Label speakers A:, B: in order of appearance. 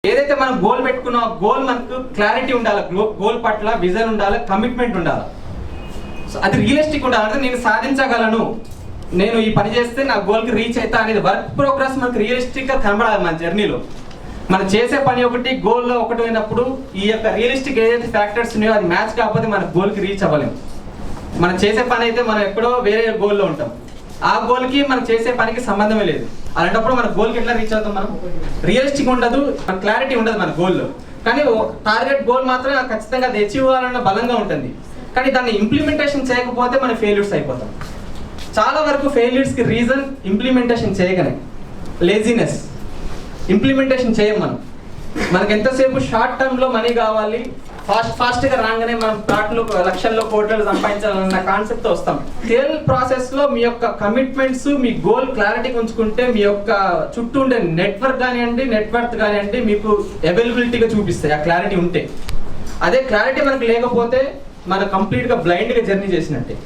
A: ఏదైతే మనం గోల్ పెట్టుకున్నాం గోల్ మనకు క్లారిటీ ఉండాలి, గోల్ పట్ల విజన్ ఉండాలి, కమిట్మెంట్ ఉండాలి. సో అది రియలిస్టిక్ ఉండాలంటే నేను సాధించగలను, నేను ఈ పని చేస్తే నా గోల్కి రీచ్ అవుతా అనేది వర్క్ ప్రోగ్రెస్ మనకు రియలిస్టిక్గా కనబడాలి. మన జర్నీలో మనం చేసే పని ఒకటి గోల్లో ఒకటి అయినప్పుడు ఈ యొక్క రియలిస్టిక్ ఏదైతే ఫ్యాక్టర్స్ ఉన్నాయో అది మ్యాచ్ కాకపోతే మన గోల్కి రీచ్ అవ్వలేము. మనం చేసే పని అయితే మనం ఎక్కడో వేరే గోల్లో ఉంటాం, ఆ గోల్కి మనం చేసే పనికి సంబంధమే లేదు. అలాంటప్పుడు మన గోల్కి ఎట్లా రీచ్ అవుతాం? మనం రియలిస్టిక్ ఉండదు, మన క్లారిటీ ఉండదు మన గోల్లో. కానీ టార్గెట్ గోల్ మాత్రం ఖచ్చితంగా అది అచీవ్ అవ్వాలన్న బలంగా ఉంటుంది. కానీ దాన్ని ఇంప్లిమెంటేషన్ చేయకపోతే మనం ఫెయిల్యూర్స్ అయిపోతాం. చాలా వరకు ఫెయిల్యూర్స్కి రీజన్ ఇంప్లిమెంటేషన్ చేయగనే, లేజినెస్. ఇంప్లిమెంటేషన్ చేయం మనకు ఎంతసేపు షార్ట్ టర్మ్లో మనీ కావాలి, ఫాస్ట్గా రాగానే మనం ప్లాట్లు లక్షల్లో కోట్లలో సంపాదించాలన్న కాన్సెప్ట్తో వస్తాం. సేల్ ప్రాసెస్లో మీ యొక్క కమిట్మెంట్స్, మీ గోల్ క్లారిటీ ఉంచుకుంటే మీ యొక్క చుట్టూ ఉండే నెట్వర్క్ కానివ్వండి, నెట్వర్క్ కానివ్వండి మీకు అవైలబిలిటీగా చూపిస్తాయి ఆ క్లారిటీ ఉంటే. అదే క్లారిటీ మనకు లేకపోతే మనం కంప్లీట్గా బ్లైండ్గా జర్నీ చేసినట్టే.